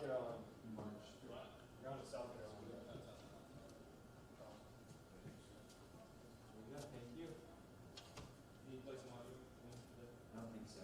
Carolina. March. You're on to South Carolina. Yeah, thank you. Any place you want to go? I don't think so.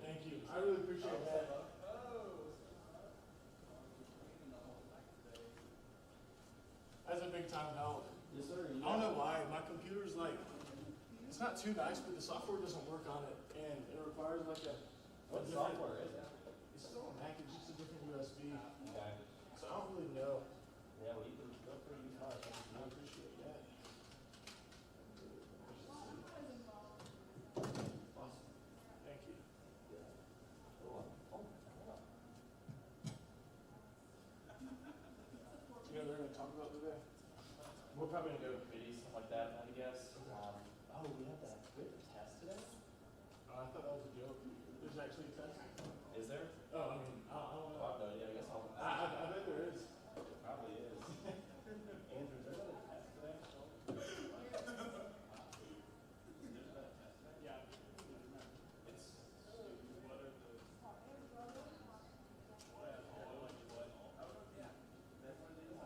Thank you. I really appreciate that. That's a big time help. Yes, sir. I don't know why. My computer's like, it's not too nice, but the software doesn't work on it. And it requires like a What different, software is that? it's still a Mac, it's just a different USB. Okay. So I don't really know. Yeah, well, you can go for it. I appreciate that. Awesome. Thank you. You know what they're going to talk about today? We're probably gonna go to committee, stuff like that, I guess. Oh, we have a test today? I thought that was a joke. There's actually a test. Is there? Oh, I mean, I don't know. Oh, no, yeah, I guess I'll. I bet there is. It probably is. Andrew, is there another test today? Yeah. It's. What are the? Yeah. That's what it is.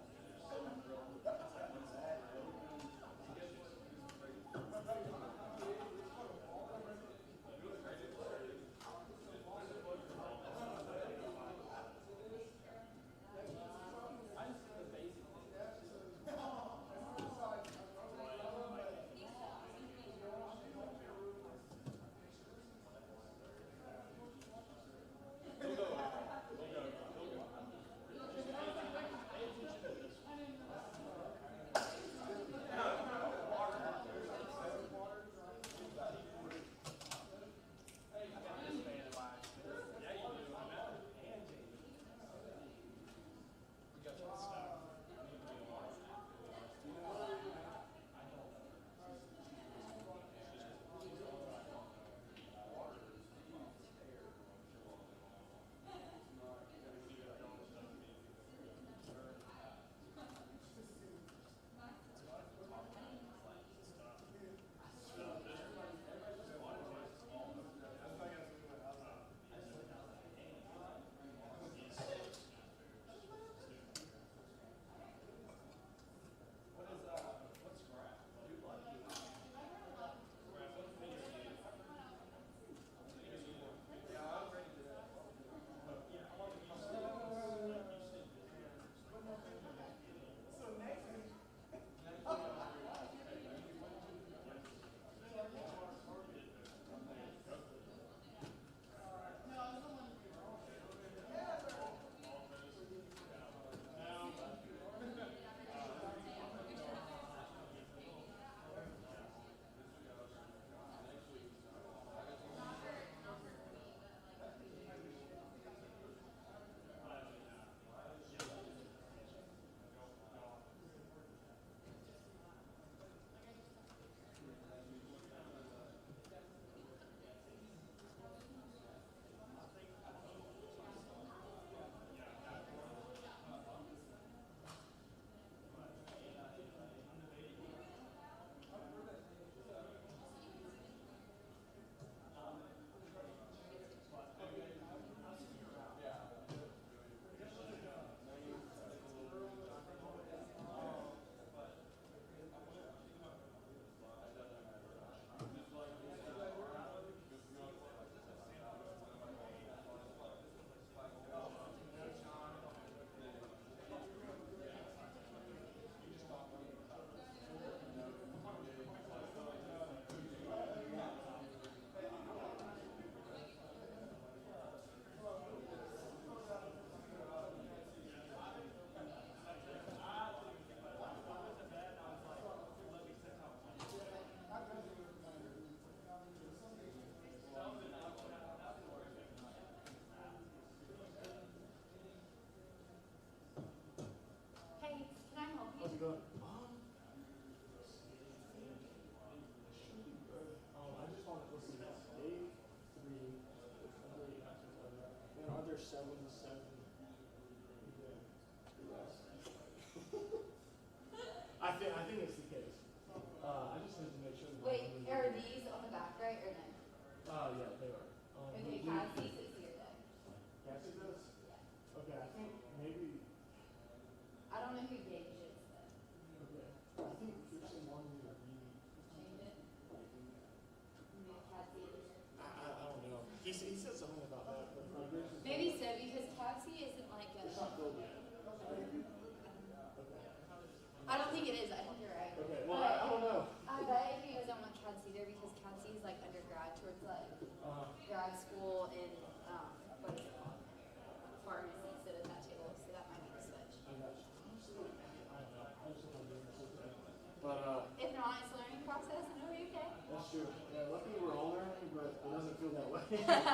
true. Yeah, luckily we're all learning, but it doesn't feel that way. I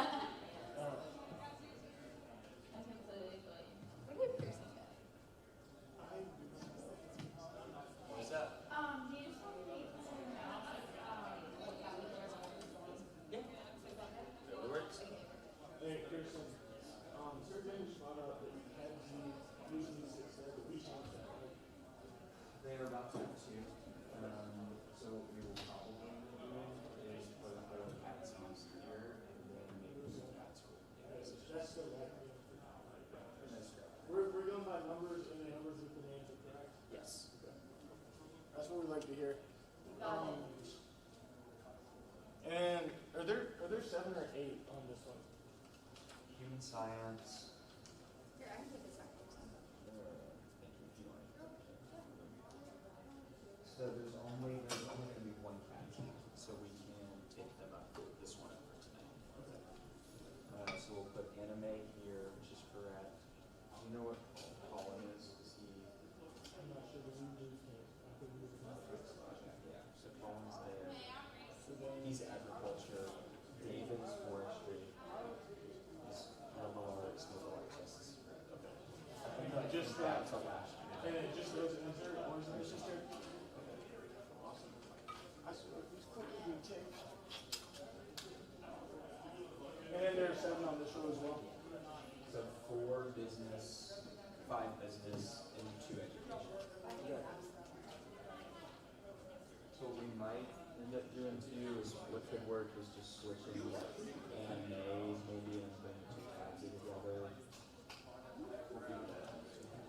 completely feel you. Where did Piercing go? What's that? Do you just want me to Yeah. It works. Hey, Kirsten, surgeons found out that you had to use these six there, but we changed that, right? They are about to have two. So what we will probably be doing is put a CAT scans here and then maybe some CAT school. That's still right. That's correct. We're going by numbers, and the numbers with the names are correct. Yes. That's what we like to hear. Got it. And are there 7 or 8 on this one? Human science. Here, I can take this back. Thank you if you want. So there's only going to be one CAT scan, so we can take them up this one up for tonight. So we'll put anime here, which is correct. Do you know what Colin is? Is he? I'm not sure the lead name. I think we were not fixed. Yeah. So Colin's there. So then, He's agriculture. David's forestry. He's liberal arts, liberal arts. okay. And just That's a last year. and it just goes in there, or is there just there? Okay. Awesome. I swear, these clips are being taped. And then there's 7 on this row as well. So 4 business, 5 business, and 2 education. Yeah. So what we might end up doing too is what could work is just switching animes maybe and putting 2 tabs together. We'll figure that out.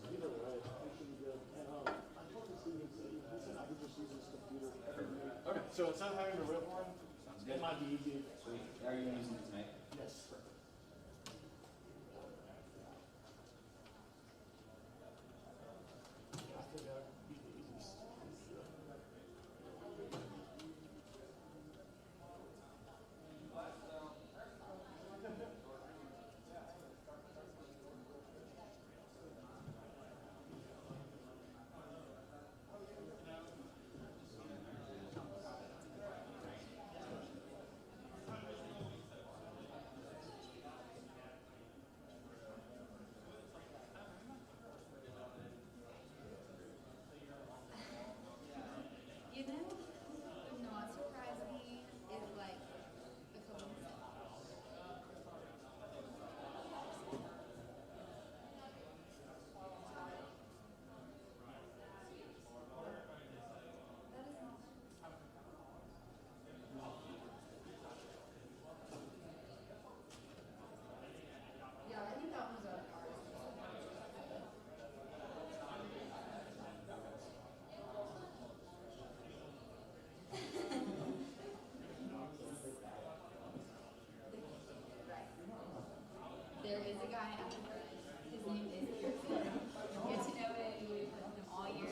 Either way, it should be good. And I told the students that he said I could just use this computer every week. Okay. So instead of having to rip one, Sounds it good. might be easy. Sweet. Are you using it tonight? Yes. I think that would be the easiest. You know what surprised me is like the coincidence. That is not. Yeah, I think that was a Right. There is a guy at the front. His name is Kirsten. Get to know it. We've worked with him all year.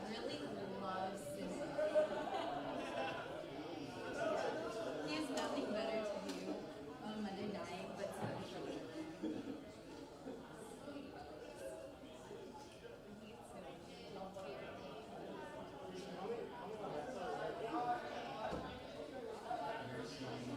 Really loves cinema. He has nothing better to do on Monday night but to You're seeing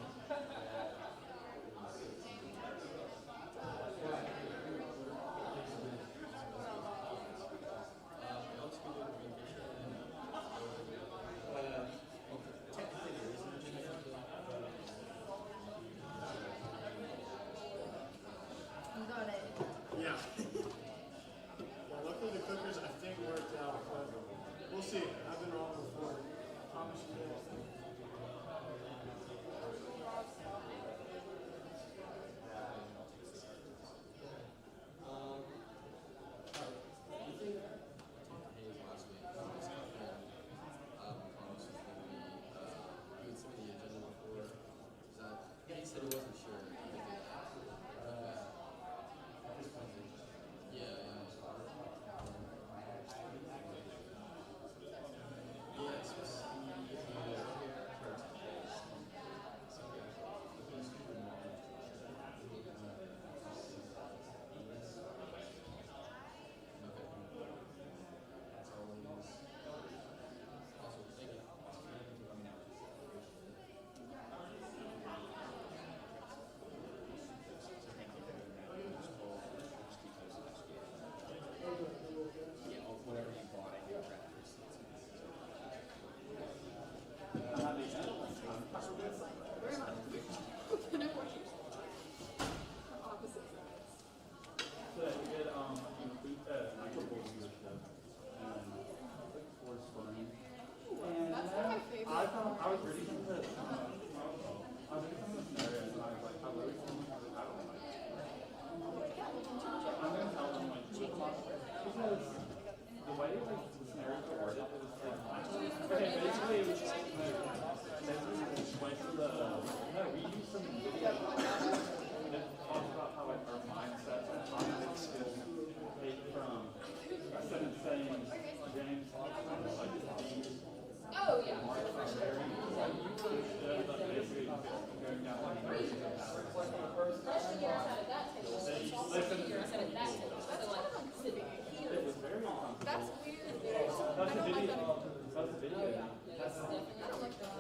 Freshman year I sat at that table, sophomore year I sat at that table. So like sitting here. It was very uncomfortable. That's weird. That's the video. That's the video. Yeah, that's definitely. I don't like that.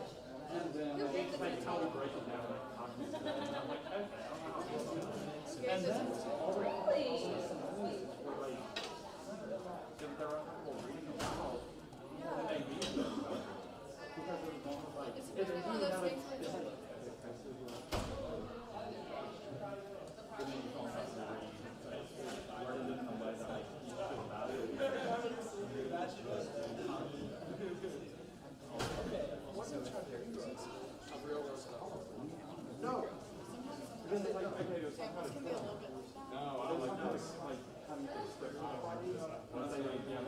And then they just like how we break it down, like talking to them. I'm like, okay, I don't know how to do that. And then all the Really? were like, because there were people reading aloud. And they read them. Because it was almost like, It's it's one of those things where it's like, and then you don't have to read. Where did it come by that like you should value it? No. Because it's like, okay, it was some kind of Can be a little bit like that. no, I was like, no, it's like having to script on once I like, yeah.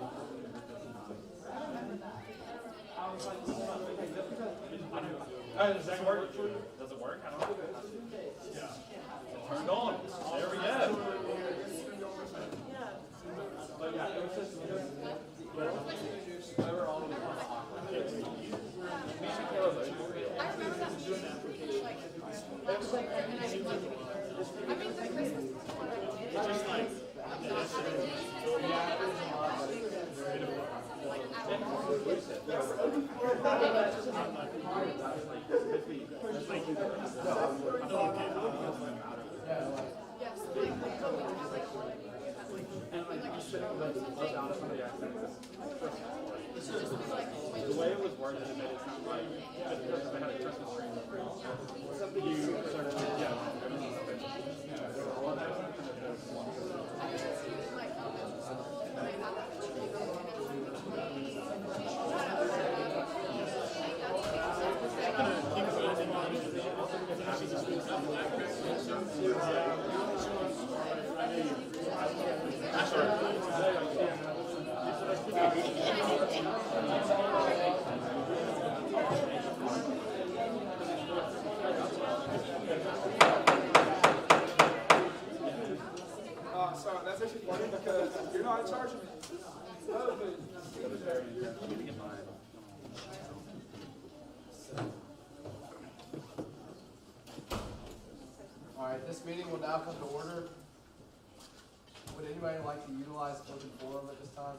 I was like, okay, just because I don't know. Does that work? Does it work? I don't know. Yeah. Turned on. There we go. But yeah, it was just, they were all kind of awkward. I remember that meeting, like, last year, and I didn't like it either. I mean, the Christmas one I did, It's just like, not having yes, like, the way it was worded, it made it sound like just because they had a Christmas tree in the fridge, you sort of, yeah. So that's actually funny because you're not in charge of me. Oh, but All right, this meeting will now come to order. Would anybody like to utilize open forum at this time?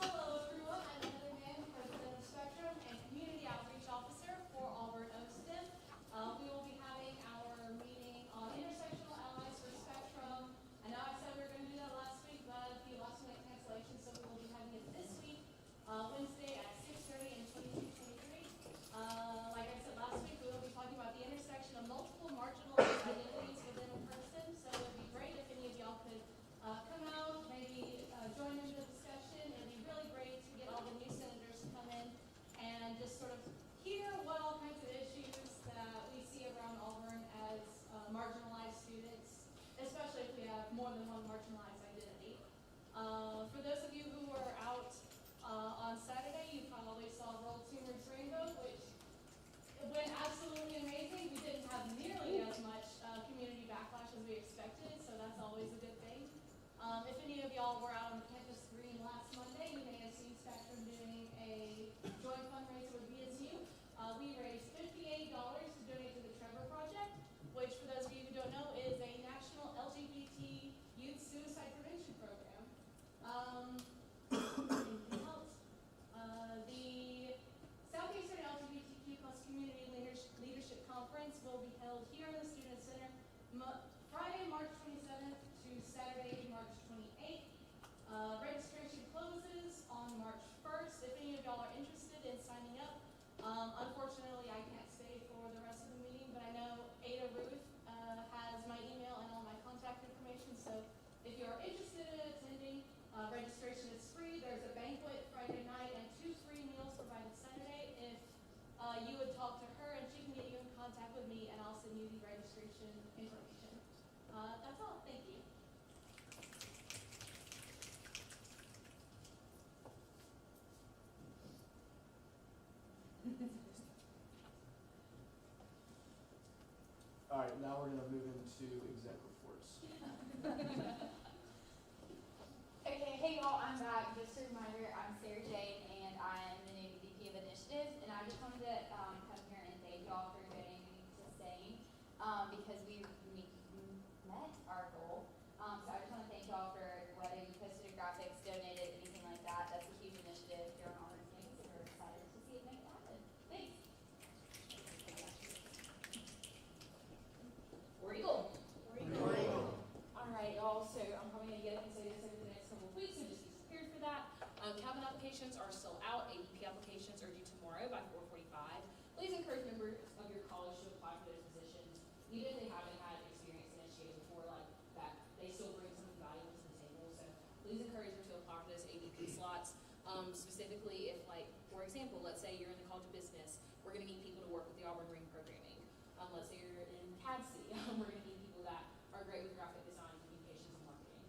Hello everyone, I'm Heather Mann, President of Spectrum and Community Outreach Officer for Auburn Oakston. We will be having our meeting on intersectional allies for Spectrum. I know I said we were going to do that last week, but a few last minute cancellations, so we will be having it this week, Wednesday at 6:30 and 22:23. Like I said last week, we will be talking about the intersection of multiple marginalized identities within a person, so it would be great if any of y'all could come out, maybe join in the discussion. It'd be really great to get all the new senators to come in and just sort of hear what all kinds of issues that we see around Auburn as marginalized students, especially if we have more than one marginalized identity. For those of you who were out on Saturday, you probably saw World Tumors Rainbow, which it went absolutely amazing. We didn't have nearly as much community backlash as we expected, so that's always a good thing. If any of y'all were out on the campus green last Monday, you may have seen Spectrum doing a joint fundraiser with BSU. We raised $58 to donate to the Trevor Project, which for those of you who don't know is a national LGBT youth suicide prevention program. Anything else? The Southeastern LGBTQ+ Community Leadership Conference will be held here in the Student Center Friday, March 27th to Saturday, March 28th. Registration closes on March 1st. If any of y'all are interested in signing up, unfortunately I can't stay for the rest of the meeting, but I know Ada Ruth has my email and all my contact information, so if you're interested in attending, registration is free. There's a banquet Friday night and 2 free meals provided Saturday. If you would talk to her and she can get you in contact with me and I'll send you the registration information. That's all. Thank you. All right, now we're going to move into exec reports. graphics donated, anything like that. That's a huge initiative here on Auburn Campus, and we're excited to see it make it happen. Thanks. War Eagle. All right, y'all, so I'm probably gonna get up and say this over the next couple of weeks, so just be prepared for that. Cabin applications are still out. AEP applications are due tomorrow by 4:45. Please encourage members of your college to apply for those positions, even if they haven't had experience in SGA before, like that, they still bring something valuable to the table. So please encourage them to apply for those AEP slots. Specifically, if, like, for example, let's say you're in the College of Business, we're gonna need people to work with the Auburn Ring programming. Let's say you're in CADC, we're gonna need people that are great with graphic design, communications, and marketing.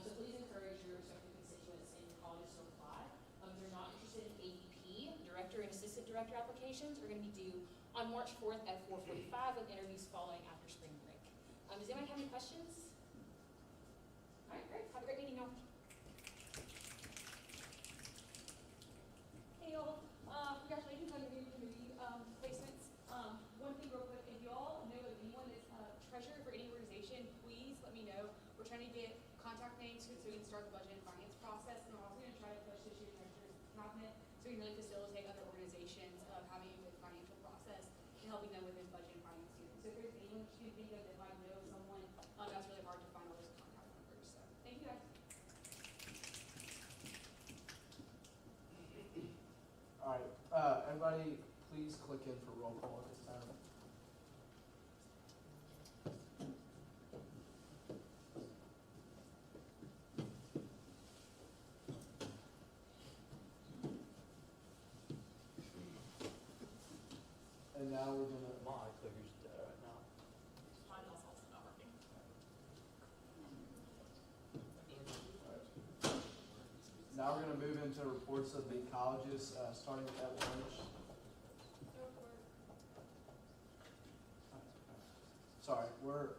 So please encourage your respective constituents in your colleges to apply. If they're not interested in AEP, director and assistant director applications are going to be due on March 4th at 4:45 with interviews following after spring break. Does anybody have any questions? All right, great. Have a great meeting, y'all. Hey y'all, congratulations on your new community placements. One thing real quick, if y'all know of anyone that's a treasurer for any organization, please let me know. We're trying to get contact names so we can start the budget and finance process, and we're also going to try to push this year's treasurer's cabinet so we can really facilitate other organizations having a good financial process and helping them within budget and finance too. So if there's anyone you can think of that might know someone, that's really hard to find all those contact numbers. So thank you guys. All right, everybody, please click in for roll call at this time. And now we're gonna. My clicker's dead right now. Mine is also not working. Now we're gonna move into reports of the colleges, starting at lunch. Sorry, we're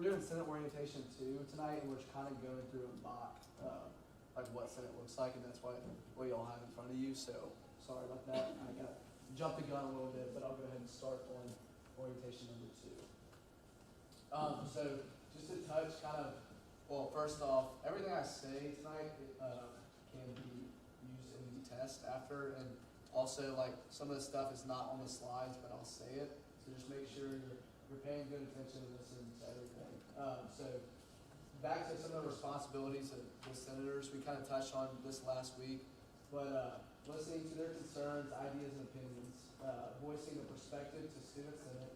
doing Senate orientation 2 tonight, and we're kind of going through a mock, like what Senate looks like, and that's what y'all have in front of you. So sorry about that. I got jumped the gun a little bit, but I'll go ahead and start on orientation number 2. So just to touch kind of, well, first off, everything I say tonight can be used in the test after, and also like some of the stuff is not on the slides, but I'll say it. So just make sure you're paying good attention and listening to everything. So back to some of the responsibilities of the senators, we kind of touched on this last week, but listening to their concerns, ideas, and opinions, voicing the perspective to Student Senate,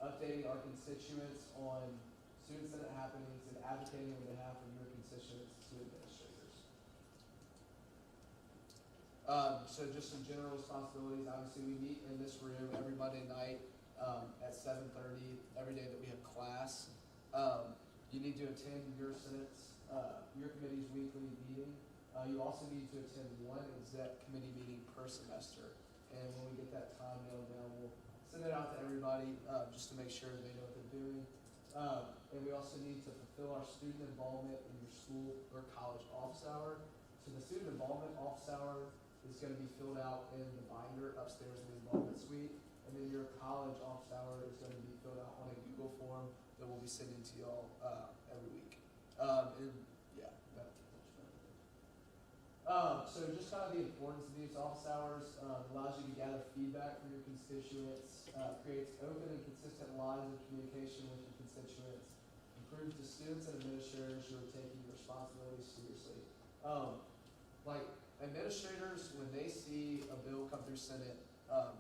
updating our constituents on Student Senate happenings, and advocating on behalf of your constituents to administrators. So just some general responsibilities. Obviously, we meet in this room every Monday night at 7:30 every day that we have class. You need to attend your Senate's, your committee's weekly meeting. You also need to attend one exec committee meeting per semester. And when we get that time nailed down, we'll send it out to everybody just to make sure they know what they're doing. And we also need to fulfill our student involvement in your school or college office hour. So the student involvement office hour is going to be filled out in the binder upstairs in the involvement suite. And then your college office hour is going to be filled out on a Google form that we'll be sending to y'all every week. And yeah, so just kind of the importance of these office hours, allows you to gather feedback from your constituents, creates open and consistent lines of communication with your constituents, improves the students and administrators who are taking your responsibilities seriously. Like administrators, when they see a bill come through Senate,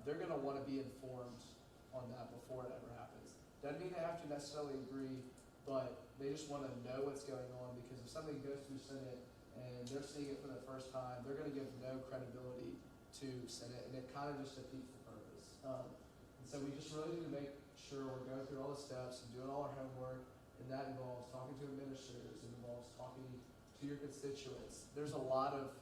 they're going to want to be informed on that before it ever happens. Doesn't mean they have to necessarily agree, but they just want to know what's going on, because if something goes through Senate and they're seeing it for the first time, they're going to give no credibility to Senate, and it kind of just defeats the purpose. And so we just really need to make sure we're going through all the steps and doing all our homework, and that involves talking to administrators, it involves talking to your constituents. There's a lot of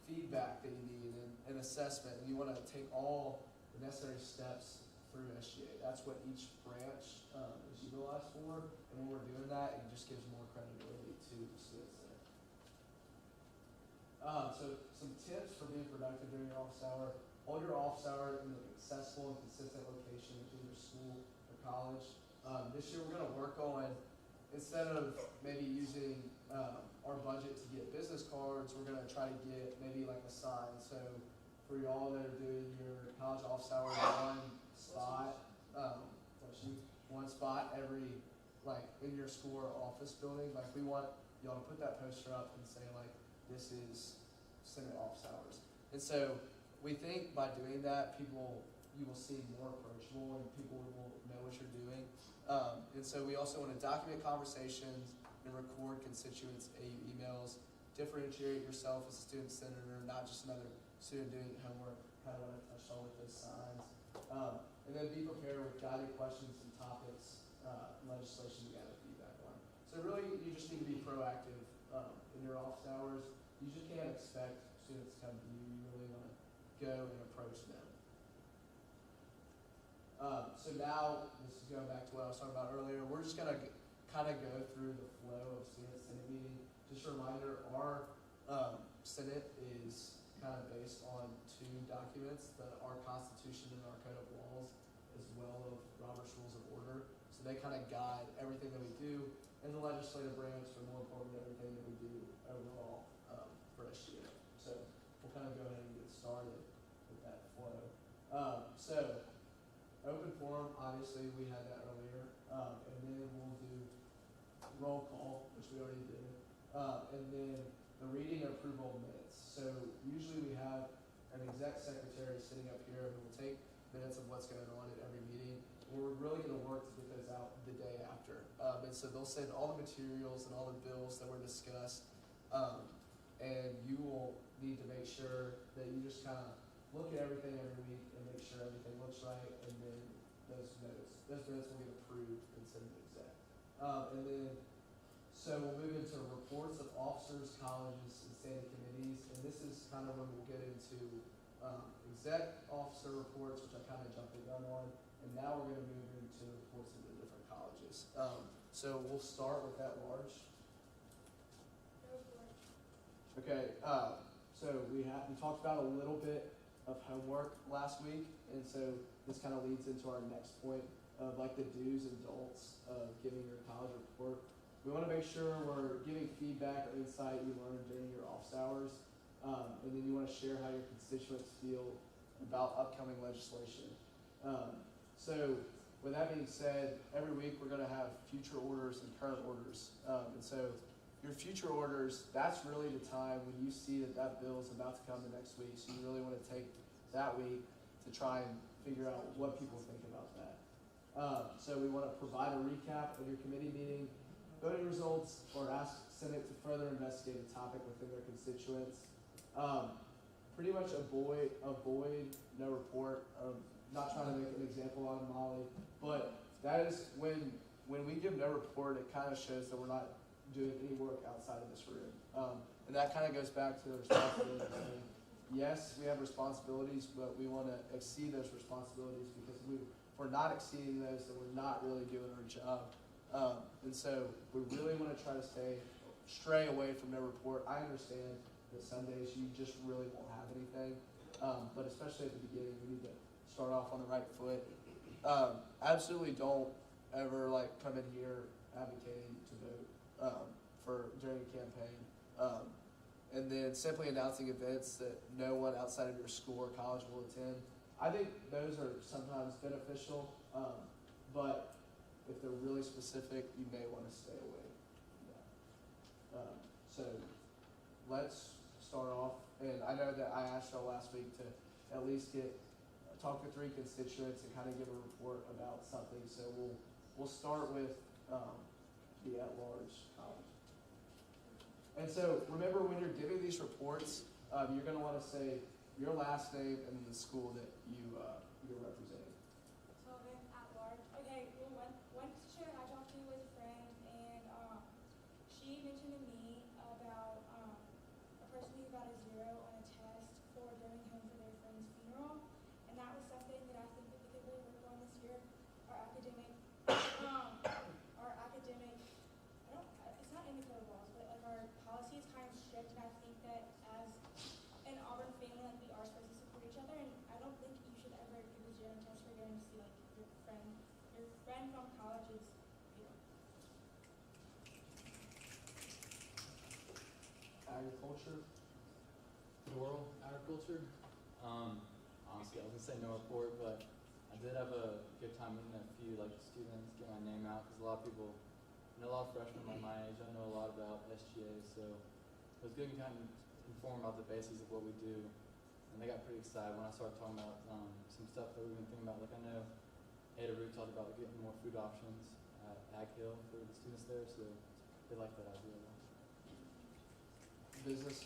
feedback that you need and assessment, and you want to take all the necessary steps through SGA. That's what each branch is utilized for, and when we're doing that, it just gives more credibility to the students there. So some tips for being productive during your office hour. Hold your office hour in an accessible and consistent location within your school or college. This year we're going to work on, instead of maybe using our our budget to get business cards, we're gonna try to get maybe like a sign. So for y'all that are doing your college office hour, one spot every, like, in your school or office building, like, we want y'all to put that poster up and say, like, this is Senate office hours. And so we think by doing that, you will seem more approachable and people will know what you're doing. And so we also want to document conversations and record constituents' AU emails, differentiate yourself as a student senator, not just another student doing homework, kind of what I touched on with those signs. And then be prepared with guided questions and topics, legislation to gather feedback on. So really, you just need to be proactive in your office hours. You just can't expect students to come to you. You really want to go and approach them. So now, this is going back to what I was talking about earlier. We're just going to kind of go through the flow of SGA Senate Meeting. Just a reminder, our Senate is kind of based on two documents, our Constitution and our Code of Laws, as well as Robert's Rules of Order. So they kind of guide everything that we do in the legislative branch, but more importantly, everything that we do overall for SGA. So we'll kind of go ahead and get started with that flow. So open forum, obviously we had that earlier, and then we'll do roll call, which we already did, and then the reading and approval of minutes. So usually we have an exec secretary sitting up here who will take minutes of what's going on at every meeting. We're really going to work to get those out the day after. And so they'll send all the materials and all the bills that were discussed. And you will need to make sure that you just kind of look at everything every week and make sure everything looks right. And then those minutes will get approved and sent to exec. And then, so we'll move into reports of officers, colleges, and standing committees. And this is kind of when we'll get into exec officer reports, which I kind of jumped the gun on. And now we're going to move into reports of the different colleges. So we'll start with that large. Okay, so we talked about a little bit of homework last week, and so this kind of leads into our next point of like the do's and don'ts of giving your college report. We want to make sure we're giving feedback or insight you learned during your office hours, and then you want to share how your constituents feel about upcoming legislation. So with that being said, every week we're going to have future orders and current orders, and so your future orders, that's really the time when you see that bill is about to come the next week. So you really want to take that week to try and figure out what people think about that. So we want to provide a recap of your committee meeting, voting results, or ask Senate to further investigate a topic within their constituents. Pretty much avoid no report. Not trying to make an example out of Molly, but that is when we give no report, it kind of shows that we're not doing any work outside of this room. And that kind of goes back to the responsibility thing. Yes, we have responsibilities, but we want to exceed those responsibilities because if we're not exceeding those, then we're not really doing our job. And so we really want to try to stray away from no report. I understand that some days you just really won't have anything, but especially at the beginning, we need to start off on the right foot. Absolutely don't ever come in here advocating to vote during a campaign, and then simply announcing events that no one outside of your school or college will attend. I think those are sometimes beneficial, but if they're really specific, you may want to stay away from that. So let's start off, and I know that I asked y'all last week to at least talk to 3 constituents and kind of give a report about something. So we'll start with the at-large college. And so remember, when you're giving these reports, you're going to want to say your last name and then the school that you're representing. So then at large, okay, well, one constituent I talked to was a friend, and she mentioned to me about a person who got a 0 on a test for going home for their friend's funeral, and that was something that I think that we could really work on this year. Our academic, it's not in the code of laws, but like our policy is kind of strict, and I think that as an Auburn family, like we are supposed to support each other, and I don't think you should ever give a 0 test for going to see like your friend from college's funeral. agriculture? Floral agriculture. Honestly, I was gonna say no report, but I did have a good time meeting a few students, get my name out, because a lot of people, I know a lot of freshmen like my age, I know a lot about SGA, so it was good to kind of inform about the basics of what we do. And they got pretty excited when I started talking about some stuff that we've been thinking about. Like I know Ada Root talked about getting more food options at Ag Hill for the students there, so they like that idea a lot. Business.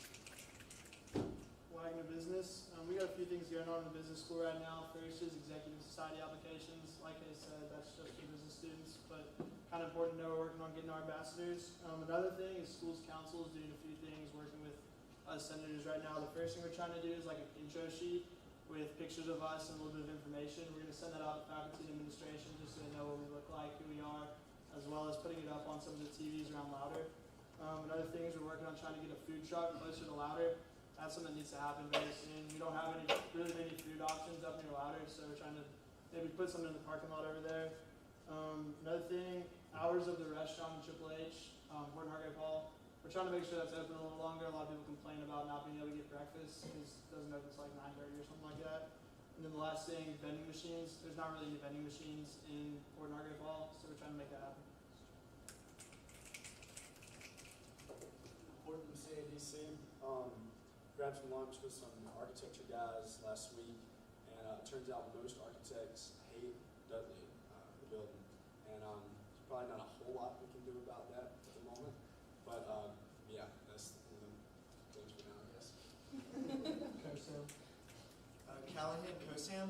Wagner Business. We got a few things going on in the business school right now. First is executive society applications. Like I said, that's just for business students, but kind of important to know we're working on getting our ambassadors. Another thing is schools council is doing a few things, working with us senators right now. The first thing we're trying to do is like an intro sheet with pictures of us and a little bit of information. We're going to send that out to faculty and administration just so they know what we look like, who we are, as well as putting it up on some of the TVs around Louder. Another thing is we're working on trying to get a food truck closer to Louder. That's something that needs to happen very soon. We don't have really many food options up near Louder, so we're trying to maybe put something in the parking lot over there. Another thing, hours of the restaurant in Triple H, Horton Hargrave Hall. We're trying to make sure that's open a little longer. A lot of people complain about not being able to get breakfast because it doesn't open until like 9:30 or something like that. And then the last thing, vending machines. There's not really any vending machines in Horton Hargrave Hall, so we're trying to make that happen. Horton CADC. Grabbed some lunch with some architecture guys last week, and it turns out most architects hate Dudley, the building. And there's probably not a whole lot we can do about that at the moment. But yeah, that's one of them things for now, I guess. COSAM. Callahan, COSAM.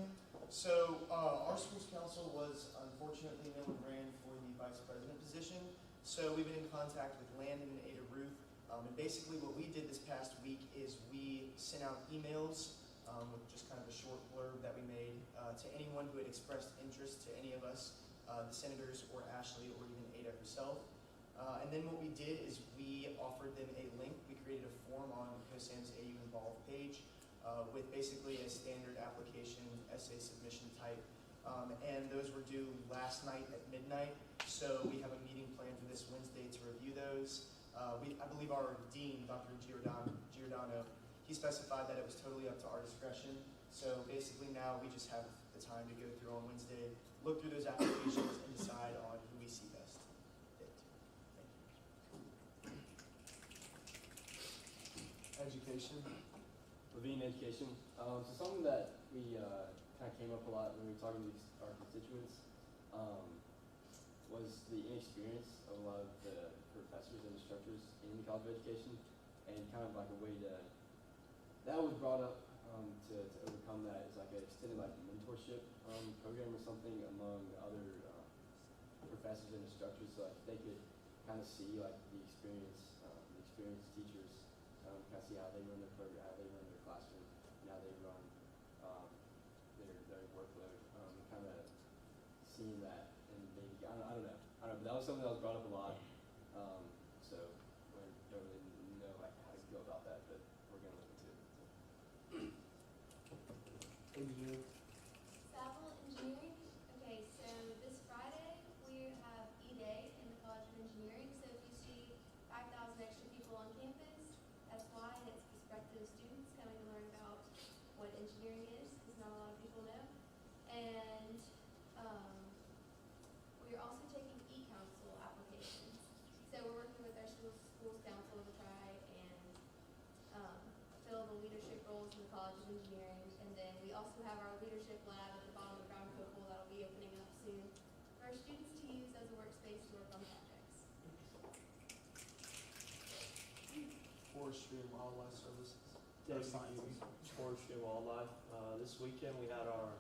So our school's council was, unfortunately, no one ran for the vice president position. So we've been in contact with Landon and Ada Ruth. And basically what we did this past week is we sent out emails with just kind of a short blurb that we made to anyone who had expressed interest to any of us, the senators or Ashley or even Ada herself. And then what we did is we offered them a link. We created a form on COSAM's AU Involved page with basically a standard application essay submission type. And those were due last night at midnight. So we have a meeting planned for this Wednesday to review those. I believe our dean, Dr. Giordano, he specified that it was totally up to our discretion. So basically now we just have the time to go through on Wednesday, look through those applications, and decide on who we see best fit. Thank you. Education. Ravine education. So something that we kind of came up a lot when we were talking to our constituents was the inexperience of a lot of the professors and instructors in the College of Education, and kind of like a way to, that was brought up to overcome that is like an extended mentorship program or something among other professors and instructors, so like they could kind of see like the experienced teachers, kind of see how they run their program, how they run their classroom, and how they run their workload, kind of seeing that, and maybe I don't know, but that was something that was brought up a lot. So I don't really know how to go about that, but we're gonna look into it. Engineering. Savile Engineering. Okay, so this Friday we have E-Day in the College of Engineering. So if you see 5,000 extra people on campus, that's why. And it's prospective students coming to learn about what engineering is, because not a lot of people know. And we're also taking e-council applications. So we're working with our schools council to try and fill the leadership roles in the College of Engineering. And then we also have our leadership lab at the bottom of the ground coastal that'll be opening up soon for our students to use as a workspace to work on projects. Forestry and Wildlife Services. Forestry and Wildlife. This weekend we had our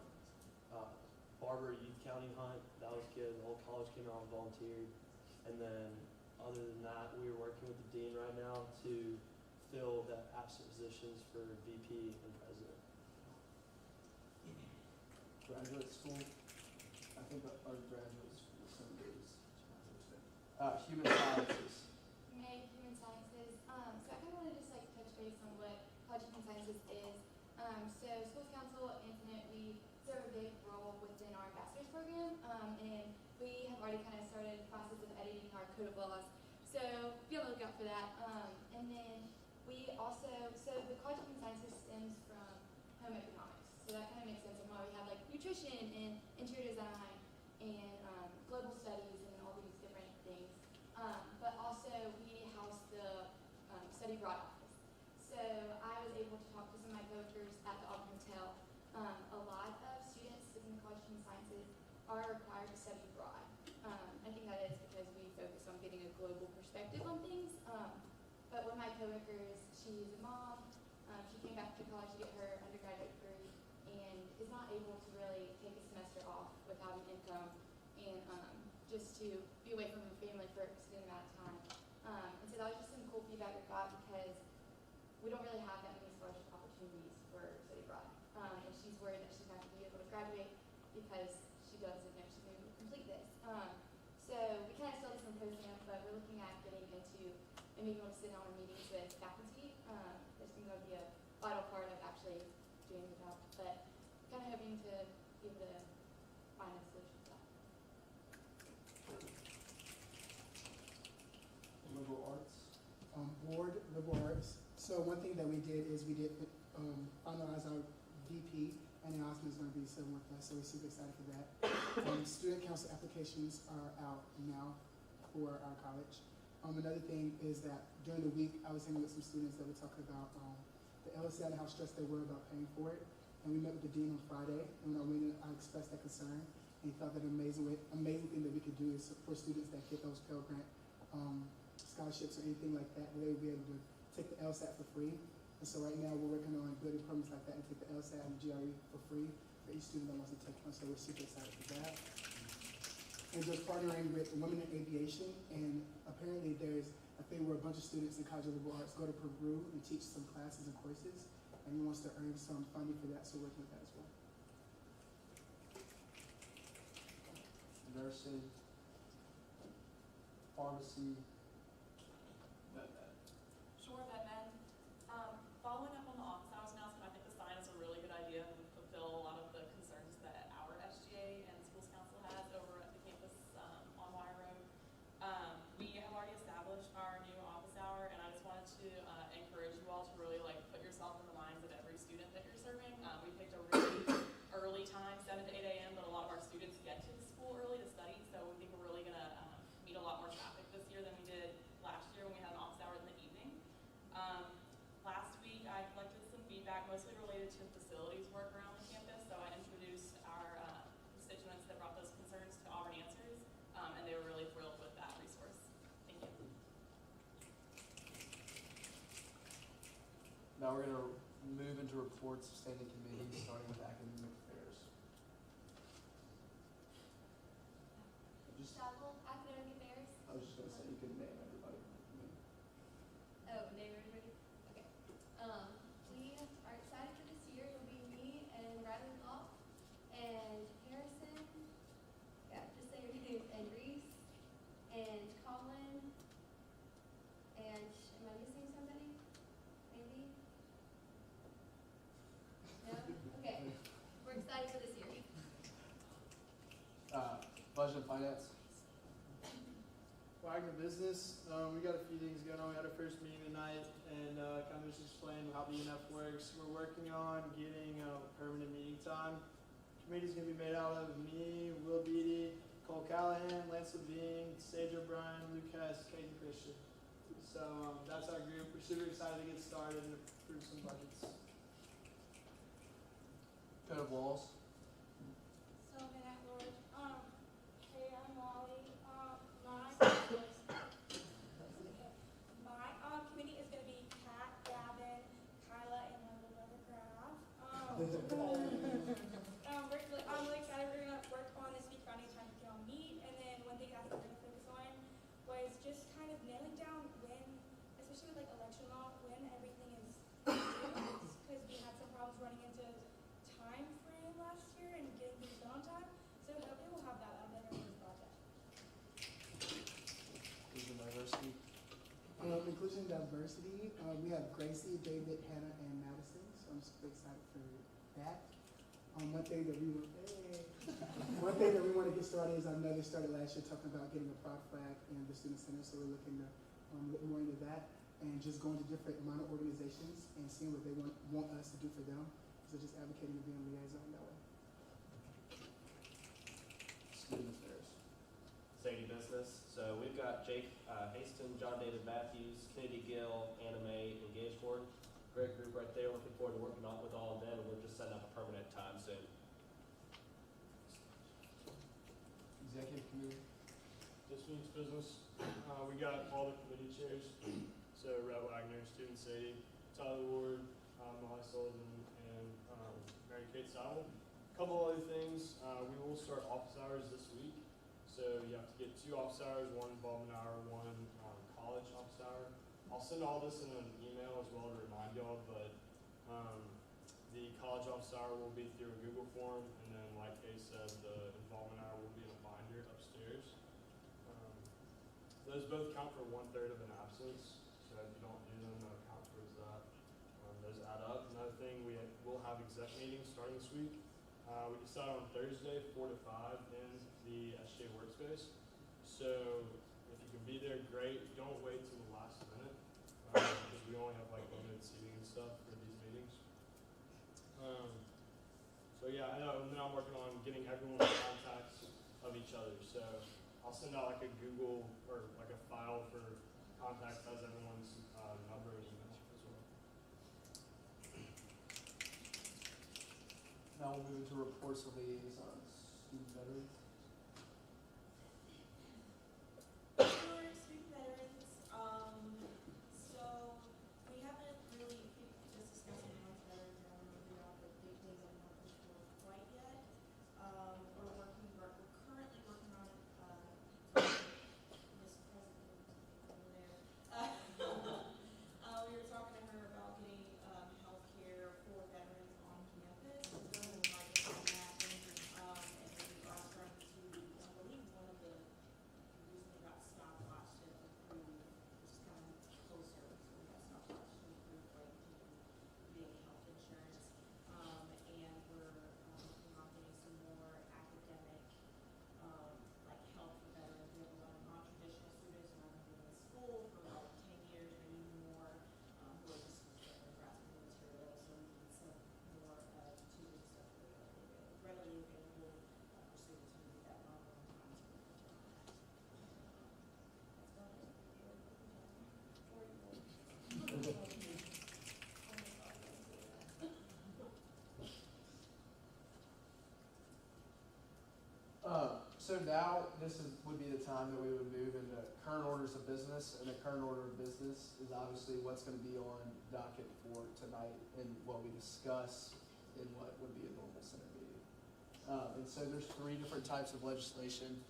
Barber Youth County hunt. That was good. The whole college came out and volunteered. And then other than that, we are working with the dean right now to fill the absent positions for VP and president. Graduate school. I think our graduate school some days. Human sciences. May Human Sciences. So I kind of want to just touch base on what College of Human Sciences is. So Schools Council and Senate, we serve a big role within our ambassadors program, and we have already kind of started the process of editing our code of laws. So be on the lookout for that. And then we also, so the College of Sciences stems from home economics. So that kind of makes sense on why we have like nutrition and interior design and global studies and all these different things. But also we house the study abroad office. So I was able to talk to some of my coworkers at the Auburn Hotel. A lot of students in the College of Sciences are required to study abroad. I think that is because we focus on getting a global perspective on things. But one of my coworkers, she's a mom. She came back to college to get her undergraduate degree and is not able to really take a semester off without an income and just to be away from her family for an extended amount of time. And so that was just some cool feedback we got because we don't really have that many scholarship opportunities for study abroad. And she's worried that she's not going to be able to graduate because she doesn't know she's going to complete this. So we kind of still have some symposium, but we're looking at getting into and being able to sit down in meetings with faculty. This is going to be a vital part of actually doing the job, but kind of hoping to be able to find a solution to that. Liberal arts. Board, liberal arts. So one thing that we did is we did finalize our VP, and Osman is going to be sitting with us, so we're super excited for that. Student council applications are out now for our college. Another thing is that during the week, I was hanging with some students that were talking about the LSAT and how stressed they were about paying for it. And we met with the dean on Friday, and when I went in, I expressed that concern, and he thought that an amazing thing that we could do is for students that get those Pell Grant scholarships or anything like that, they would be able to take the LSAT for free. And so right now, we're working on building programs like that and take the LSAT and GRE for free for each student that wants to take one. So we're super excited for that. And just partnering with Women in Aviation, and apparently I think where a bunch of students in College of Liberal Arts go to Peru and teach some classes and courses, and he wants to earn some funding for that, so we're working with that as well. Nursing, pharmacy. Sure, that then. Following up on the office hours announcement, I think the sign is a really good idea and would fulfill a lot of the concerns that our SGA and schools council has over at the campus on Wire Road. We have already established our new office hour, and I just wanted to encourage you all to really put yourself in the minds of every student that you're serving. We picked a really early time, 7 to 8 a.m., but a lot of our students get to the school early to study, so we think we're really going to meet a lot more traffic this year than we did last year when we had an office hour in the evening. Last week, I collected some feedback, mostly related to facilities work around the campus, so I introduced our constituents that brought those concerns to Auburn Answers, and they were really thrilled with that resource. Thank you. Now we're going to move into reports of standing committees, starting with academic affairs. Travel, academic affairs. I was just going to say you could name everybody. Oh, name everybody? Okay. We are excited for this year. It'll be me and Riley Law and Harrison. Yeah, just say your names. And Reese and Colin. And am I missing somebody? Maybe? No? Okay. We're excited for this year. Budget and finance. Wagner Business, we got a few things going on. We had our first meeting tonight and kind of just explained how the ENF works. We're working on getting a permanent meeting time. Committee's going to be made out of me, Will Beatty, Cole Callahan, Lance Levine, Sage O'Brien, Luke Hess, Caden Christian. So that's our group. We're super excited to get started and approve some budgets. Code of laws. So, at Lord, hey, I'm Molly. My committee is going to be Kat, Gavin, Kyla, and my little brother Graf. I'm really excited. We're going to work on this week for any time we can all meet. And then one thing that we're going to focus on was just kind of nailing down when, especially with election law, when everything is due. Because we had some problems running into time frame last year and getting things done on time. So hopefully we'll have that out of our first project. Inclusion diversity. Inclusion and diversity. We have Gracie, David, Hannah, and Madison. So I'm super excited for that. One thing that we want to get started is I know they started last year talking about getting a pride flag in the student center, so we're looking to look more into that. and just going to different minor organizations and seeing what they want us to do for them. So just advocating and being a liaison that way. Student affairs. Sadie Business. So we've got Jake Haston, John David Matthews, Kennedy Gill, Anna Mae, and Gage Board. Great group right there. Looking forward to working on with all of them, and we're just setting up a permanent time soon. Executive committee. This week's business, we got all the committee chairs. So Rhett Wagner, Student Sadie, Tyler Ward, Molly Sullivan, and Mary Kate Sowell. A couple other things, we will start office hours this week. So you have to get 2 office hours, 1 involvement hour, 1 college office hour. I'll send all this in an email as well to remind y'all, but the college office hour will be through a Google form, and then like Kay said, the involvement hour will be in a binder upstairs. Those both count for 1/3 of an absence, so if you don't do them, they'll count towards that. Those add up. Another thing, we'll have exec meetings starting this week. We decided on Thursday, 4 to 5 in the SGA workspace. So if you can be there, great. Don't wait till the last minute, because we only have like limited seating and stuff for these meetings. So yeah, I know, and then I'm working on getting everyone's contacts of each other. So I'll send out like a Google or like a file for contacts that has everyone's number and email as well. Now we'll move into reports of liaisons. Student veterans. Student veterans, so we haven't really, just discussing how much veterans are going to be out, but big things I'm not really sure quite yet. We're currently working on, Miss President over there. We were talking to her about getting, healthcare for veterans on campus, so we might get on that, and we are starting to, I believe one of the recently got stopwatched and approved, which is kind of closer, so we got stopwatched and approved, like, getting health insurance. And we're working on getting some more academic, like help for veterans. We have a lot of non-traditional students who haven't been in school for like 10 years or even more, who are just grasping the material, so we need some more tutors and stuff that are readily available for students who need that one-on-one time. So now would be the time that we would move into current orders of business, and the current order of business is obviously what's going to be on docket for tonight and what we discuss in what would be a normal Senate meeting. And so there's 3 different types of legislation.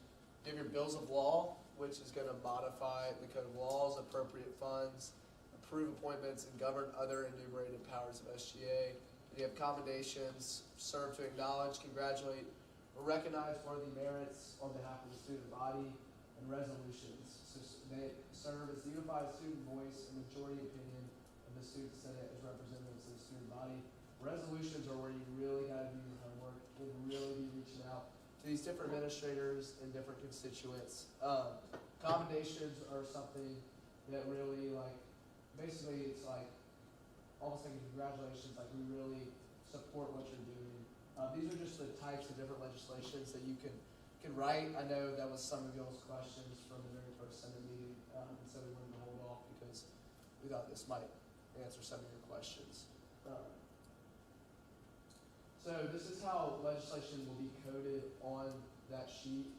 You have your bills of law, which is going to modify the code of laws, appropriate funds, approve appointments, and govern other enumerated powers of SGA. And you have commendations, serve to acknowledge, congratulate, or recognize worthy merits on behalf of the student body, and resolutions. So they serve as the unified student voice and majority opinion of the student senate as representatives of the student body. Resolutions are where you really got to do your homework and really be reaching out to these different administrators and different constituents. Commendations are something that really, like, basically it's like almost like a congratulations, like we really support what you're doing. These are just the types of different legislations that you can write. I know that was some of y'all's questions from the very first Senate meeting, and so we wanted to hold off because we thought this might answer some of your questions. So this is how legislation will be coded on that sheet.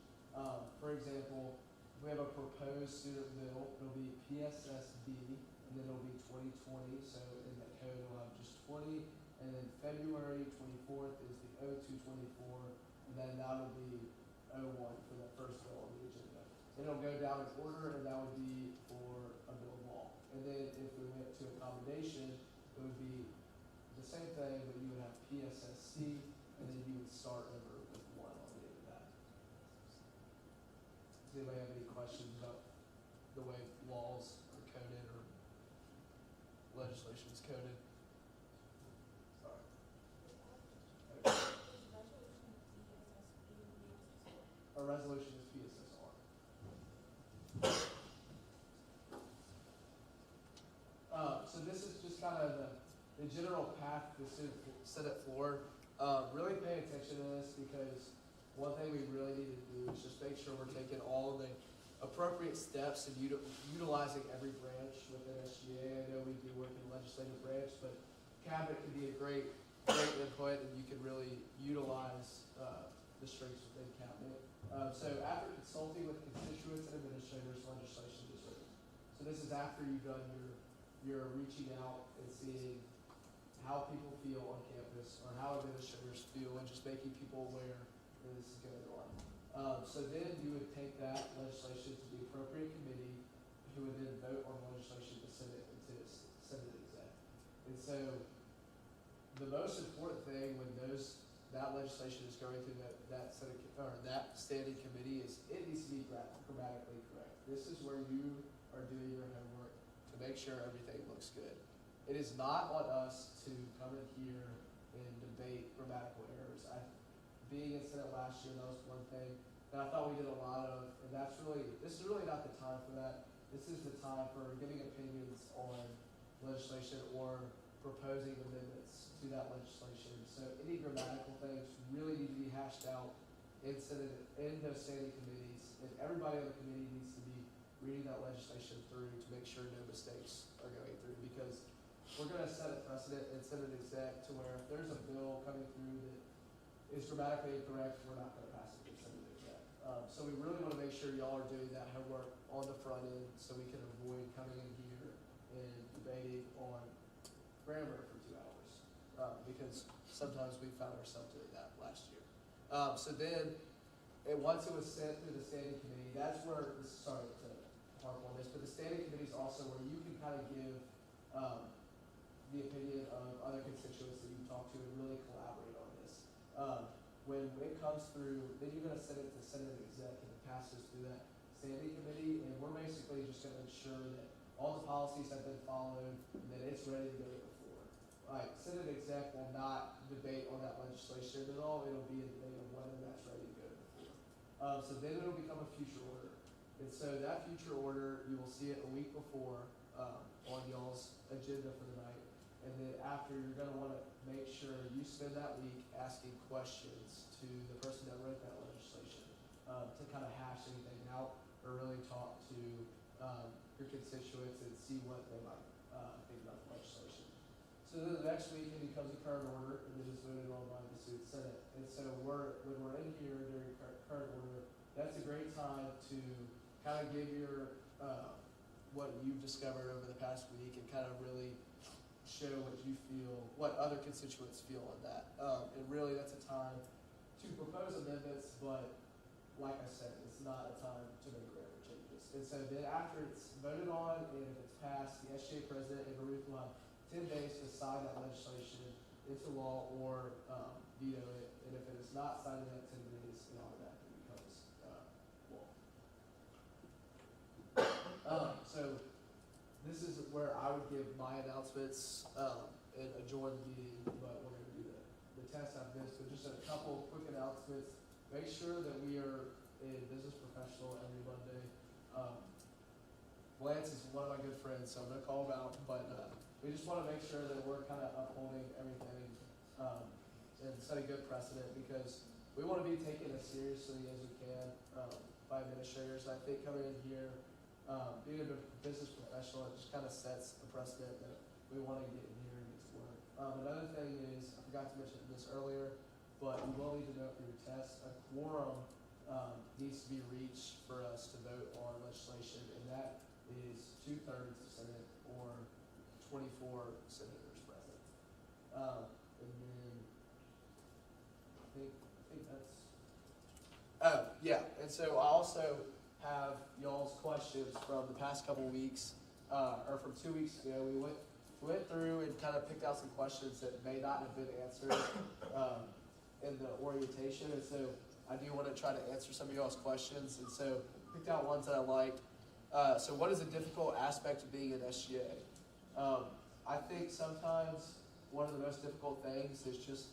For example, we have a proposed student bill. It'll be PSSB, and then it'll be 2020. So in that code, we'll have just 20. And then February 24th is the 0224, and then that'll be 01 for that first bill on the agenda. Then it'll go down in order, and that would be for a bill of law. And then if we went to accommodation, it would be the same thing, but you would have PSSC, and then you would start over with 1 on the end of that. Does anybody have any questions about the way laws are coded or legislation is coded? A resolution is PSSR. So this is just kind of the general path to the Senate floor. Really pay attention to this because one thing we really need to do is just make sure we're taking all the appropriate steps and utilizing every branch within SGA. I know we do work in the legislative branch, but cabinet can be a great input, and you can really utilize the strengths within cabinet. So after consulting with constituents and administrators, legislation is written. So this is after you've done your reaching out and seeing how people feel on campus or how administrators feel and just making people aware that this is going on. So then you would take that legislation to the appropriate committee who would then vote on the legislation to send it into Senate exec. And so the most important thing when that legislation is going through that standing committee is it needs to be grammatically correct. This is where you are doing your homework to make sure everything looks good. It is not on us to come in here and debate grammatical errors. Being in Senate last year, that was one thing that I thought we did a lot of, and this is really not the time for that. This is the time for giving opinions on legislation or proposing amendments to that legislation. So any grammatical things really need to be hashed out in those standing committees, and everybody on the committee needs to be reading that legislation through to make sure no mistakes are going through, because we're going to set a precedent in Senate exec to where if there's a bill coming through that is grammatically incorrect, we're not going to pass it in Senate exec. So we really want to make sure y'all are doing that homework on the front end so we can avoid coming in here and debating on grammar for 2 hours, because sometimes we found ourselves doing that last year. So then, once it was sent through the standing committee, that's where, sorry to harp on this, but the standing committee is also where you can kind of give the opinion of other constituents that you talk to and really collaborate on this. When it comes through, then you're going to send it to Senate exec and it passes through that standing committee, and we're basically just going to ensure that all the policies have been followed and that it's ready to go to the floor. Like, Senate exec will not debate on that legislation at all. It'll be a debate of whether that's ready to go to the floor. So then it'll become a future order. And so that future order, you will see it a week before on y'all's agenda for the night. And then after, you're going to want to make sure you spend that week asking questions to the person that wrote that legislation to kind of hash anything out or really talk to your constituents and see what they might think about the legislation. So then the next week it becomes a current order and it is voted on by the Senate. And so when we're in here during current order, that's a great time to kind of give your what you've discovered over the past week and kind of really show what you feel, what other constituents feel on that. And really that's a time to propose amendments, but like I said, it's not a time to make grammar changes. And so then after it's voted on and if it's passed, the SGA president and Baruch will have 10 days to sign that legislation into law or veto it. And if it is not signed in that 10 days, it automatically becomes law. So this is where I would give my announcements and adjourn the meeting, but we're going to do the test after this. But just a couple quick announcements. Make sure that we are a business professional every Monday. Lance is one of my good friends, so I'm going to call him out. But we just want to make sure that we're kind of upholding everything and setting good precedent, because we want to be taken as seriously as we can by administrators. I think coming in here, being a business professional, it just kind of sets a precedent that we want to get in here and get to work. Another thing is, I forgot to mention this earlier, but you will need to note for your test, a quorum needs to be reached for us to vote on legislation, and that is 2/3 of Senate or 24 senators present. And then I think that's. Oh yeah, and so I also have y'all's questions from the past couple weeks, or from 2 weeks ago. We went through and kind of picked out some questions that may not have been answered in the orientation, and so I do want to try to answer some of y'all's questions, and so picked out ones that I liked. So what is a difficult aspect of being an SGA? I think sometimes one of the most difficult things is just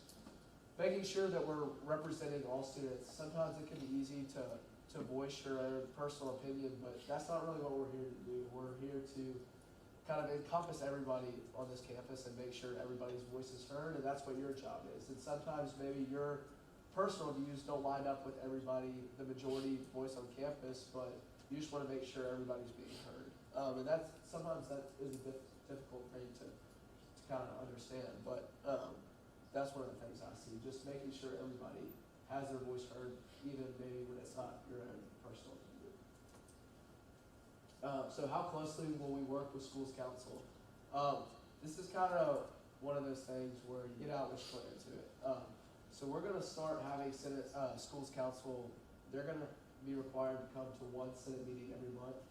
making sure that we're representing all students. Sometimes it can be easy to voice your own personal opinion, but that's not really what we're here to do. We're here to kind of encompass everybody on this campus and make sure everybody's voice is heard, and that's what your job is. And sometimes maybe your personal views don't line up with everybody, the majority voice on campus, but you just want to make sure everybody's being heard. And sometimes that is a difficult thing to kind of understand, but that's one of the things I see, just making sure everybody has their voice heard, even maybe when it's not your own personal view. So how closely will we work with schools council? This is kind of one of those things where you get out and split into it. So we're going to start having schools council. They're going to be required to come to one Senate meeting every month,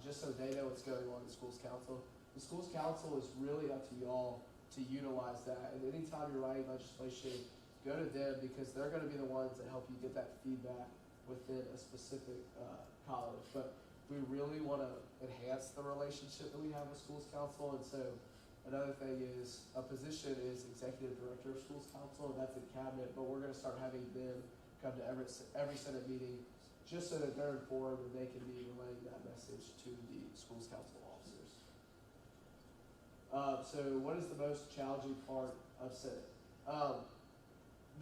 just so they know what's going on in the schools council. The schools council is really up to y'all to utilize that. And anytime you're writing legislation, go to them because they're going to be the ones that help you get that feedback within a specific college. But we really want to enhance the relationship that we have with schools council, and so another thing is a position is executive director of schools council, and that's in cabinet, but we're going to start having them come to every Senate meeting just so that they're informed and they can be relaying that message to the schools council officers. So what is the most challenging part of Senate?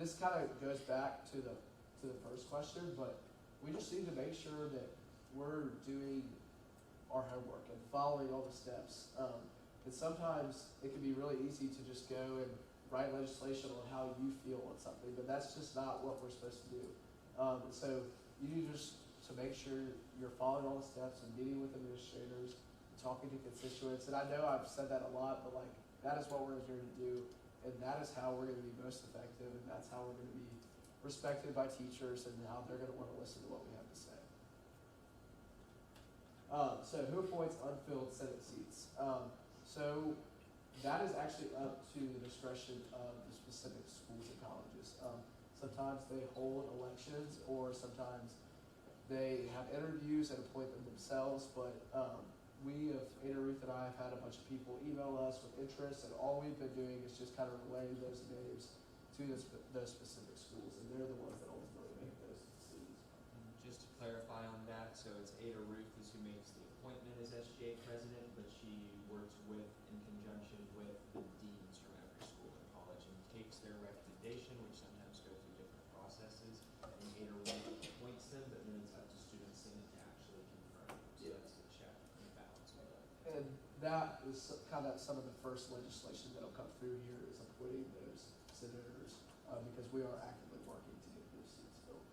This kind of goes back to the first question, but we just need to make sure that we're doing our homework and following all the steps. And sometimes it can be really easy to just go and write legislation on how you feel on something, but that's just not what we're supposed to do. So you need just to make sure you're following all the steps and meeting with administrators, talking to constituents. And I know I've said that a lot, but like that is what we're here to do, and that is how we're going to be most effective, and that's how we're going to be respected by teachers and how they're going to want to listen to what we have to say. So who appoints unfilled Senate seats? So that is actually up to the discretion of the specific schools and colleges. Sometimes they hold elections, or sometimes they have interviews and appoint them themselves, but Ada Ruth and I have had a bunch of people email us with interest, and all we've been doing is just kind of relaying those names to those specific schools, and they're the ones that ultimately make those decisions. Just to clarify on that, so it's Ada Ruth is who makes the appointment as SGA president, but she works with, in conjunction with the deans from every school and college, and takes their recommendation, which sometimes go through different processes, and Ada Ruth appoints them, but then it's up to student senate to actually confirm. So that's the check and balance with it. And that is kind of some of the first legislation that'll come through here is appointing those senators, because we are actively working to get those seats filled.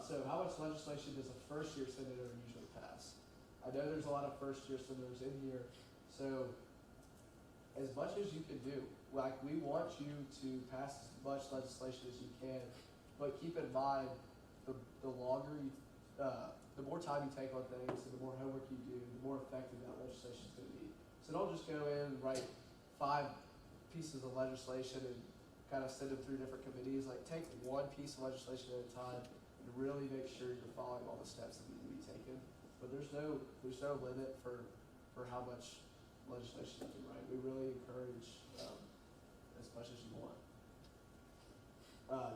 So how much legislation does a first-year senator usually pass? I know there's a lot of first-year senators in here, so as much as you can do. Like, we want you to pass as much legislation as you can, but keep in mind the longer you, the more time you take on things and the more homework you do, the more effective that legislation is going to be. So don't just go in and write 5 pieces of legislation and kind of send them through different committees. Like, take one piece of legislation at a time and really make sure you're following all the steps that need to be taken. But there's no limit for how much legislation you can write. We really encourage as much as you want.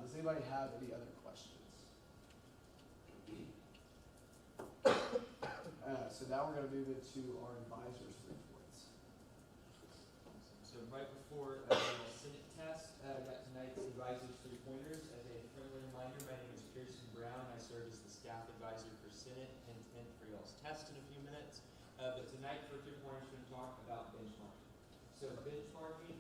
Does anybody have any other questions? So now we're going to move into our advisors' reports. So right before Senate test, I got tonight's advisors 3-pointers. As a friendly reminder, my name is Pearson Brown. I serve as the staff advisor for Senate and intent for y'all's test in a few minutes. But tonight for 3-pointers, we're going to talk about benchmarking. So benchmarking,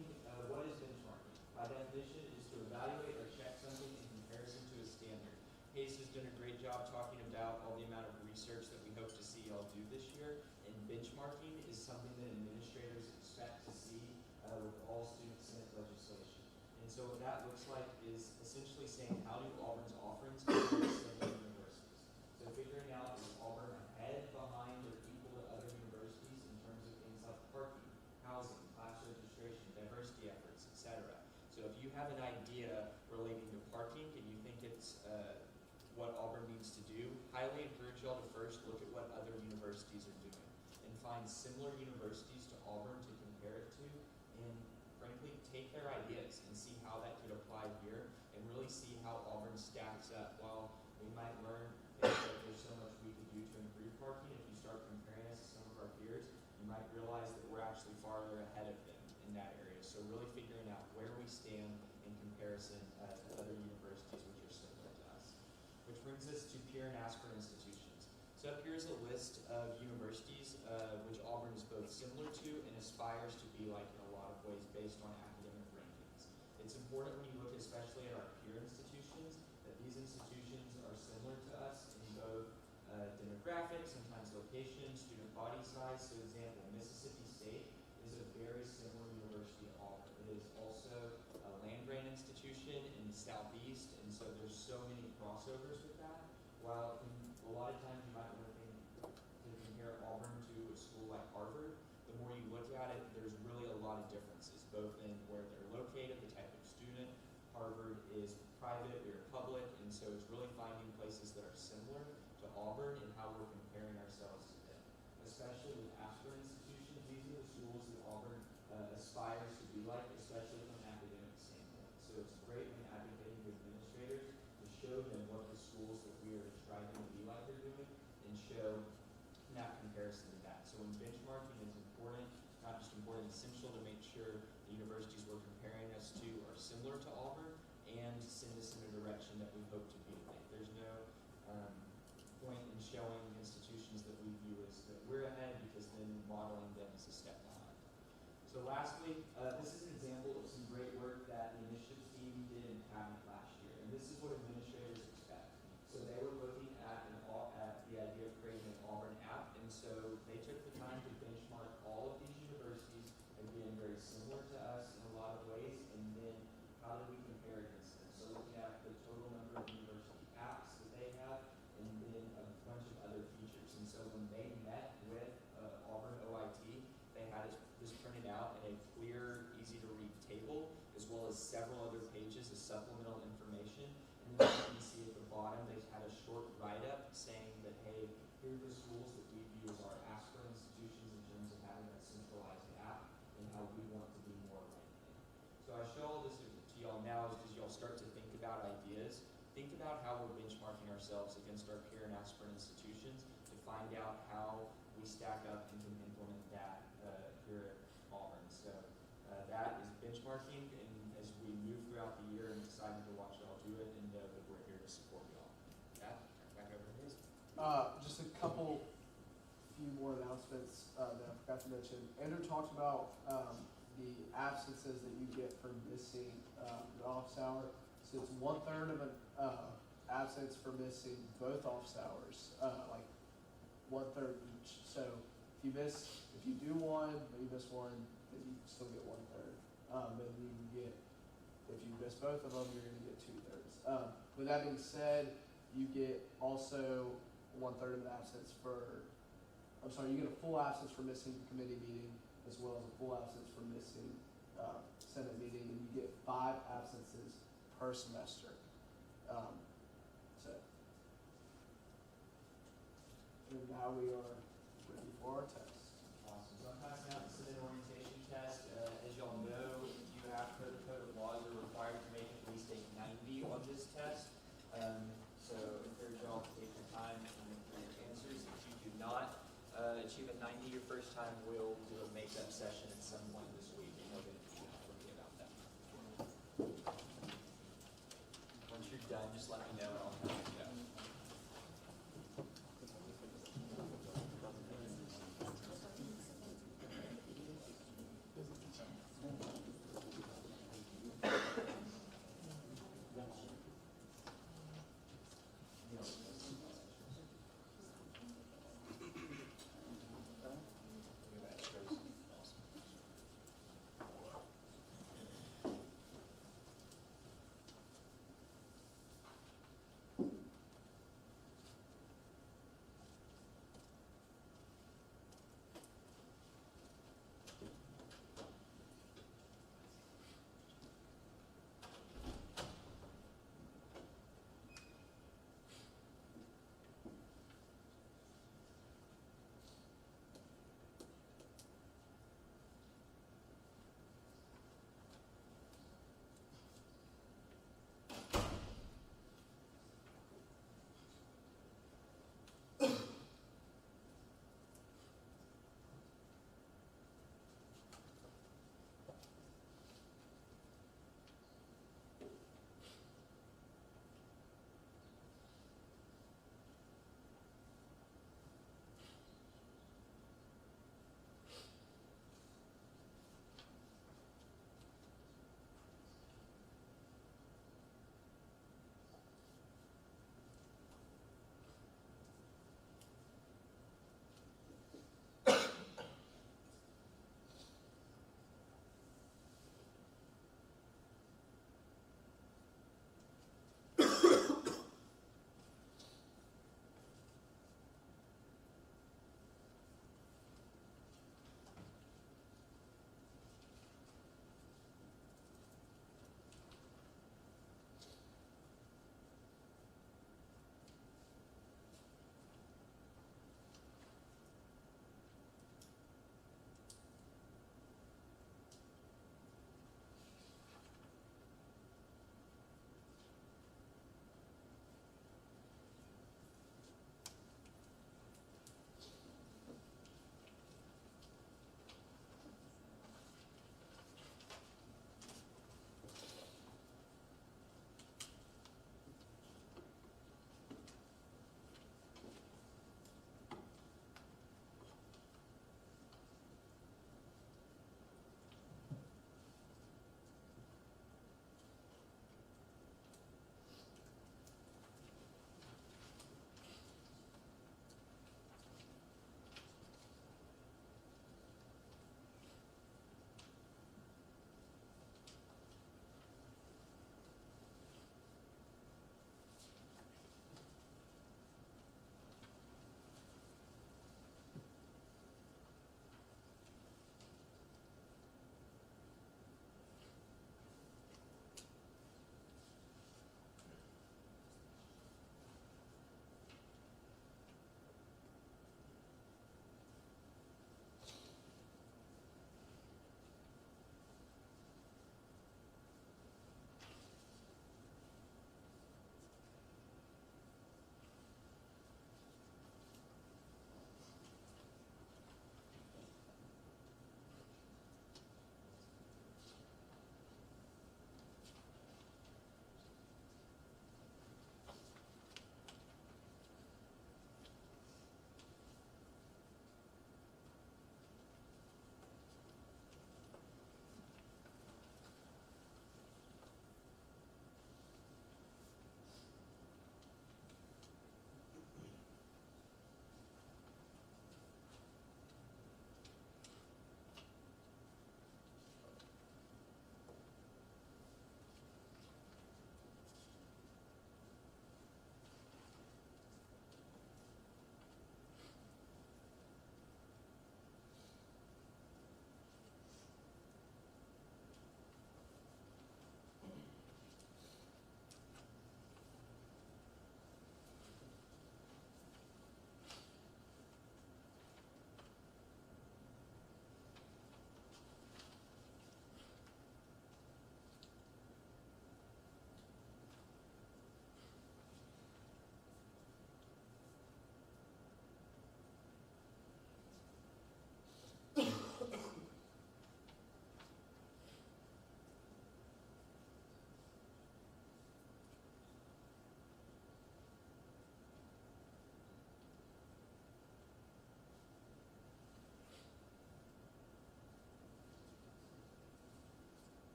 what is benchmarking? By definition, is to evaluate or check something in comparison to a standard. Hayes has done a great job talking about all the amount of research that we hope to see y'all do this year. And benchmarking is something that administrators expect to see with all student senate legislation. And so what that looks like is essentially saying, how do Auburn's offerings compare to similar universities? So figuring out, is Auburn ahead, behind, or equal to other universities in terms of things like parking, housing, class registration, diversity efforts, etc. So if you have an idea relating to parking and you think it's what Auburn needs to do, highly encourage y'all to first look at what other universities are doing and find similar universities to Auburn to compare it to, and frankly take their ideas and see how that could apply here and really see how Auburn stacks up. While we might learn that there's so much we could do to improve parking, if you start comparing us to some of our might realize that we're actually farther ahead of them in that area. So really figuring out where we stand in comparison to other universities which are similar to us. Which brings us to peer and aspirant institutions. So up here is a list of universities which Auburn is both similar to and aspires to be like in a lot of ways based on academic rankings. It's important when you look especially at our peer institutions that these institutions are similar to us in both demographics, sometimes location, student body size. So example, Mississippi State is a very similar university to Auburn. It is also a land-grant institution in the southeast, and so there's so many crossovers with that. While a lot of times you might want to think to compare Auburn to a school like Harvard, the more you look at it, there's really a lot of differences, both in where they're located, the type of student. Harvard is private, we are public, and so it's really finding places that are similar to Auburn and how we're comparing ourselves to them. Especially with aspirant institutions, these are the schools that Auburn aspires to be like, especially from an academic standpoint. So it's great when advocating to administrators to show them what the schools that we are striving to be like are doing and show that comparison to that. So when benchmarking is important, not just important, essential to make sure the universities we're comparing us to are similar to Auburn and send us in a direction that we hope to be like. There's no point in showing institutions that we view as that we're ahead because then modeling them is a step behind. So lastly, this is an example of some great work that the initiatives team did in Cabinet last year, and this is what administrators expect. So they were looking at the idea of creating an Auburn app, and so they took the time to benchmark all of these universities, again, very similar to us in a lot of ways, and then how did we compare against them? So looking at the total number of university apps that they have, and then a bunch of other features. And so when they met with Auburn OIT, they had this printed out in a clear, easy to read table, as well as several other pages of supplemental information. And then you can see at the bottom, they had a short write-up saying that, hey, here are the schools that we view as our aspirant institutions in terms of having that centralized app and how we want to be more like them. So I show all this to y'all now is because y'all start to think about ideas. Think about how we're benchmarking ourselves against our peer and aspirant institutions to find out how we stack up and can implement that here at Auburn. So that is benchmarking, and as we move throughout the year, I'm excited to watch y'all do it and know that we're here to support y'all. That, back over to Liz. Just a few more announcements that I forgot to mention. Andrew talked about the absences that you get for missing the office hour. So it's 1/3 of an absence for missing both office hours, like 1/3 each. So if you do one, but you miss one, then you still get 1/3. And you can get, if you miss both of them, you're going to get 2/3. With that being said, you get also 1/3 of an absence you get a full absence for missing the committee meeting, as well as a full absence for missing Senate meeting, and you get 5 absences per semester. And now we are ready for our test. Awesome. So I'm passing out the Senate orientation test. As y'all know, you have code of laws are required to make at least a 90 on this test. So encourage y'all to take your time and make your answers. If you do not achieve a 90 your first time, we'll do a makeup session at some point this week, and you'll get a feedback from me about that. Once you're done, just let me know and I'll have you go.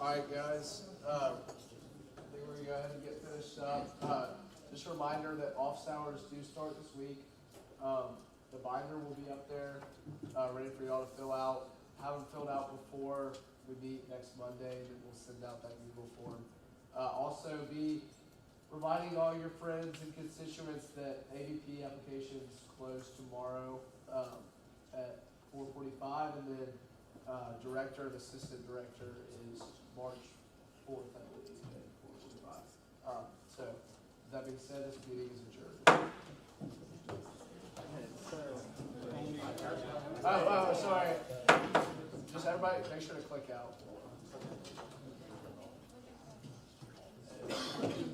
Alright guys, I think we're gonna go ahead and get finished up. Just a reminder that office hours do start this week. The binder will be up there, ready for y'all to fill out. Have them filled out before we meet next Monday, then we'll send out that Google form. Also be reminding all your friends and constituents that AVP applications close tomorrow, at 4:45, and then, director and assistant director is March 4th, I believe, at 4:45. So, that being said, this meeting is adjourned. Oh, sorry. Just everybody, make sure to click out. Thank you.